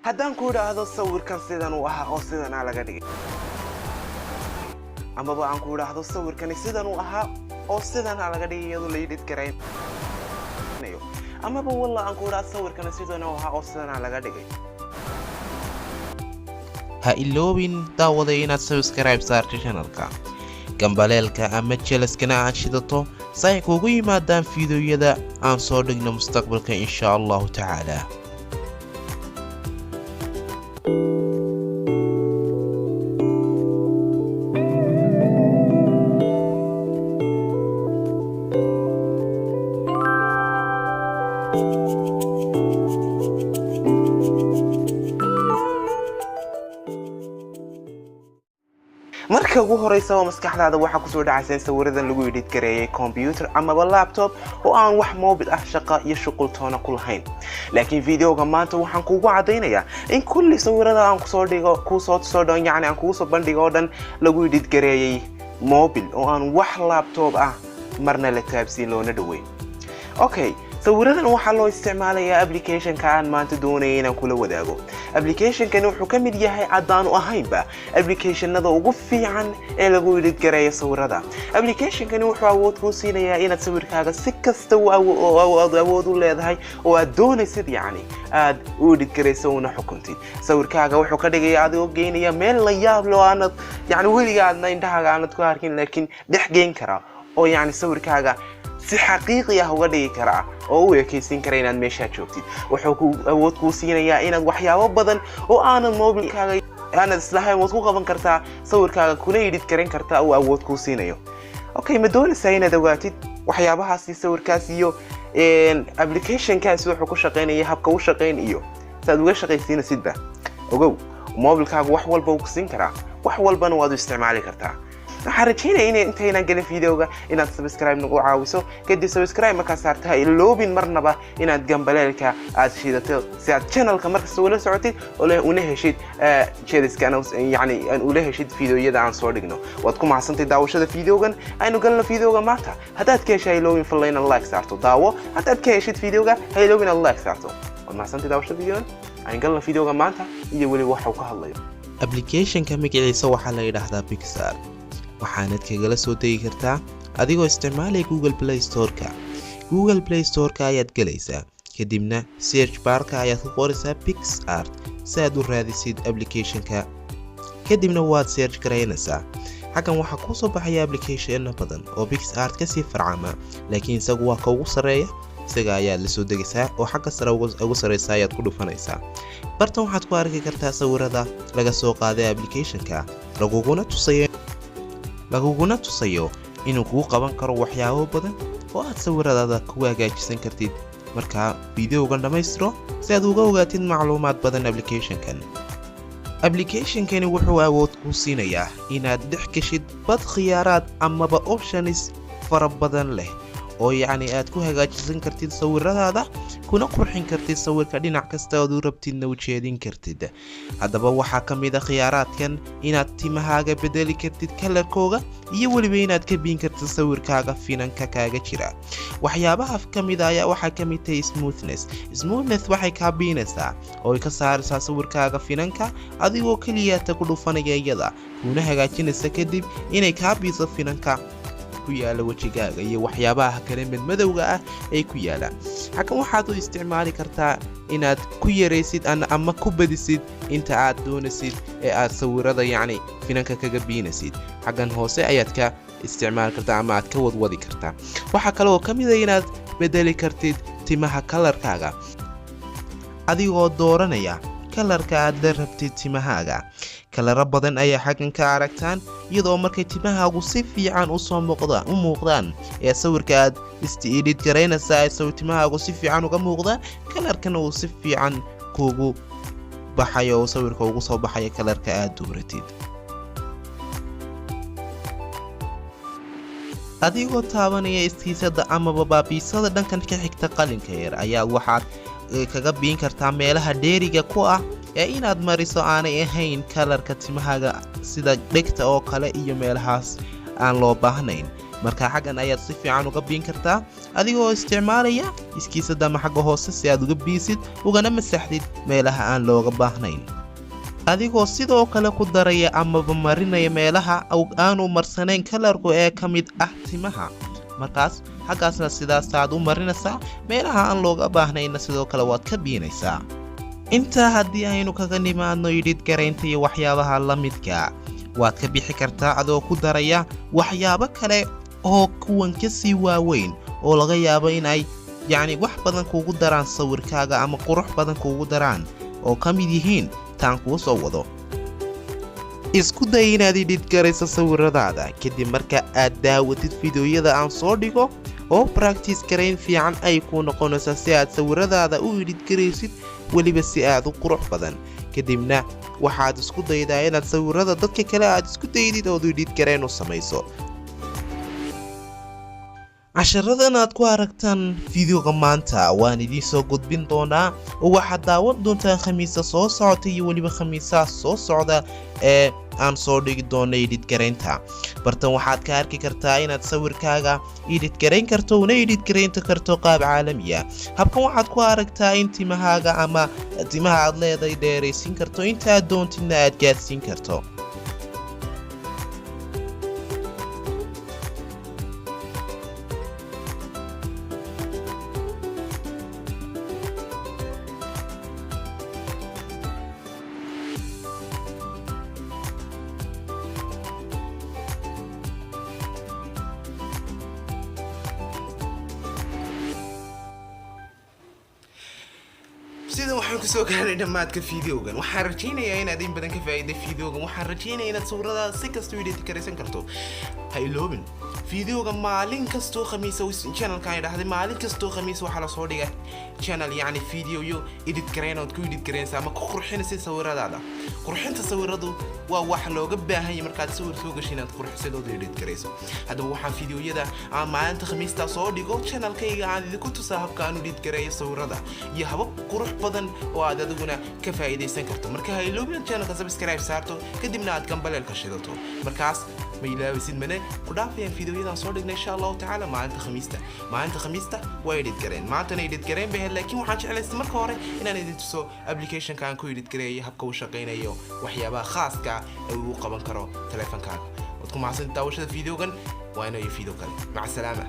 haddaan ku idhaahdo sawirkan sidan uu ahaa oo sidan laga dhigay amaba aan ku idhaahdo sawirkani sidan uu ahaa oo sidan laga dhigay iyadoo la edit garaynayo amaba walla aan ku idhaahdo sawirkani sidan uu ahaa oo sidan laga dhigay ha iloobin daawaday inaad subscribe saarto channelka gambaleelka ama jelaskana aad shidato si ay kugu yimaadaan fiidiyoyada aan soo dhigno mustaqbalka insha allahu tacaala. marka ugu horeysa oo maskaxdaada waxa ku soo dhacaysa sawiradan lagu edit gareeyay computer ama laptop oo aan wax mobile ah shaqo iyo shuqul toona ku lahayn. laakiin videoga maanta waxaan kugu cadeynayaa in kulli sawirada aan ku soo dhigo ku soo dhoon aan kugu soo bandhigo oo dhan lagu edit gareeyay mobile oo aan wax laptop ah marna la taabsiin loona dhaweyn. okay, sawiradan waxaa loo isticmaalayaa application-ka aan maanta doonayay inaan kula wadaago. application-kani wuxuu ka mid yahay cadaan u ahaynba application-nada ugu fiican ee lagu edit gareeyo sawirada. application-kani wuxuu awood kuu siinayaa inaad sawirkaaga si kasta awood u leedahay oo aad doonaysid aad u edit gareyso una xukuntid. sawirkaaga wuxuu ka dhigayaa adigoo geynaya meel la yaab leh oo aanad weligaa aadna indhahaaga aanad ku arkin laakiin dhex geyn kara oo sawirkaaga si xaqiiqi ah uga dhigi kara oo u ekaysiin kara inaad meesha joogtid. wuxuu awood kuu siinayaa inaad waxyaabo badan oo aanad mobilkaaga aanad islahayn waad ku qaban kartaa sawirkaaga kuna edit garan kartaa oo awood kuu siinayo. okay, ma doonaysaa inaad ogaatid waxyaabahaasi sawirkaas iyo application-kaasi wuxuu ku shaqeynaya habka u shaqeyn iyo saad uga shaqaysiinaysidba ogow mobilkaaga wax walba uu ku siin karaa wax walbana waad u isticmaali kartaa. waxaan rajaynayaa in intaynan galin videoga inaad subscribe nagu caawiso kadib subscribe markaa saartaa iloobin marnaba inaad gambaleelka aad shidato si aad channelka markasta ula socotid oo una heshid jeliskana ula heshid videoyada aan soo dhigno. waad ku mahadsantahay daawashada videogan. aynu galno videoga maanta. haddaad ka heshay iloobin fadlan inaad like saarto daawo. haddaad ka heshid videoga iloobin inaad like saarto. waad mahadsantahay daawashada videogan. aynu galno videoga maanta iyo weli waxa uu ka hadlayo. application-ka magaciisa waxaa la yiraahdaa PicsArt. waxaanad kagala soo degi kartaa adigoo isticmaalaya Google Play Store-ka. Google Play Store-ka ayaad galaysaa kadibna search bar-ka ayaad ku qoraysaa PicsArt si aad u raadisid application-ka kadibna waad search garaynaysaa. xaggan waxaa ku soo baxaya application badan oo PicsArt ka sii farcama laakiin isagu waa ka ugu sareeya isaga ayaad la soo degaysaa oo xagga sare ugu sareysa ayaad ku dhufanaysaa. bartan waxaad ku arki kartaa sawirada laga soo qaaday application-ka laguguna tusayo inuu kugu qaban karo waxyaabo badan oo aad sawiradaada ku hagaajisan kartid. markaa videogan dhammaystiro si aad uga ogaatid macluumaad badan application-kani wuxuu awood kuu siinayaa inaad dhex gashid bad khiyaaraad amaba options fara badan leh oo aad ku hagaajisan kartid sawiradaada kuna qurxin kartid sawirka dhinac kasta oo aad rabtidna u jeedin kartid. haddaba waxaa ka mid ah khiyaaraadkan inaad timahaaga bedeli kartid kalarkooga iyo weliba inaad ka biin kartid sawirkaaga finanka kaaga jira. waxyaabaha ka mid ah ayaa waxaa ka mid tahay smoothness waxay kaa biinaysaa oo ay ka saaraysaa sawirkaaga finanka adigoo keliyaata ku dhufanaya iyada kuna hagaajinaysa kadib inay kaa biiso finanka ku yaala wajigaaga iyo waxyaabaha kale madmadowga ah ay ku yaalaan. xaggan waxaad u isticmaali kartaa inaad ku yaraysid ama ku badisid inta aad doonaysid ee aad sawirada finanka kaga biinaysid. xaggan hoose ayaad ka isticmaali kartaa ama aad ka wadwadi kartaa. waxaa kale oo ka mid ah inaad bedeli kartid timaha kalarkaaga adigoo dooranaya kalarka aad la rabtid timahaaga. kalaro badan ayaa xaggan ka aragtaan iyadoo markay timahaagu si fiican u muuqdaan ee sawirka aad edit garaynaysaa ee timahaagu si fiican uga muuqdaan kalarkana uu si fiican kugu baxayo oo sawirka ugu soo baxayo kalarka aad dooratid. adigoo taabanaya istiisada amaba baabiisada dhankan ka xigta qalinka yar ayaa waxaad kaga biin kartaa meelaha dheeriga ku ah ee inaad mariso aanay ahayn kalarka timahaaga sida dhegta oo kale iyo meelahaas aan loo baahnayn. marka xaggan ayaad si fiican uga biin kartaa adigoo isticmaalaya iskiisada ama xagga hoose si aad uga biisid ugana masaxdid meelaha aan looga baahnayn adigoo sidoo kale ku daraya amaba marinaya meelaha aanu marsanayn kalarku ee ka mid ah timaha markaas xaggaasna sidaas aad u marinaysaa meelaha aan looga baahnayna sidoo kale waad ka biinaysaa intaa haddii aynu kaga nimaadno idhid garaynta iyo waxyaabaha la midka waad ka bixi kartaa adoo ku daraya waxyaabo kale oo kuwan ka sii waaweyn oo laga yaabo inay wax badan kuugu daraan sawirkaaga ama qurux badan kuugu daraan oo ka mid yihiin taan kuu soo wado isku day inaad idhid garayso sawiradaada kadib marka aad daawatid fiidiyoyada aan soo dhigo oo practice garayn fiican ay kuu noqonaysa si aad sawiradaada u idhid garaysid weliba si aad u qurux badan kadibna waxaad isku daydaa inaad sawirada dadka kale aad isku daydid ood idhid garayn u samayso casharadan aad ku aragtaan fiidiyoga maanta waan idiin soo gudbin doonaa oo waxaad daawan doontaan khamiista soo socota iyo weliba khamiisaha soo socda ee aan soo dhigi doono idhid garaynta bartan waxaad ka arki kartaa inaad sawirkaaga idhid garayn karto una idhid garaynta karto qaab caalamiya habkan waxaad ku aragtaa in timahaaga ama timaha aad leedahay dheeraysiin karto inta aad doontidna aad gaadsiin karto sida waxaan ku soo gaarnay dhamaadka fiidiyogan waxaan rajaynayaa inaad in badan ka faa'iiday fiidiyogan waxaan rajaynayaa inaad sawirada si kasta u edit karaysan karto ha iloobin fiidiyoga maalin kastoo khamiis channelka ay dhahday maalin kastoo khamiis waxa la soo dhigay channel fiidiyo iyo edit gareyn oo ku edit gareynsa ama ku qurxinaysa sawiradaada qurxinta sawiradu waa wax looga baahan yahay markaad sawir soo gashay inaad qurxiso oo edit gareyso hadaba waxaan fiidiyoyada aan maalinta khamiista soo dhigo channelkayga aan idinku tusaa habka aan edit gareeyo sawirada iyo habab qurux badan oo aad adiguna ka faa'iideysan karto marka ha iloobin channelka subscribe saarto kadibna aad gambaleelka shidato markaas ma ilaawisid mane ku dhaafayaan fiidiyoyadaan soo dhignay insha Allah ta'ala maalinta khamiista waa edit gareyn maantana edit gareyn baa laakiin waxaan jeclaystay marka hore inaan idin tuso application-ka aan ku edit gareeyo habka uu shaqeynayo waxyaabaha khaaska ah ee uu qaban karo taleefankaaga waad ku mahadsantahay daawashada fiidiyogan waa inoo iyo fiidiyo kale maca salaama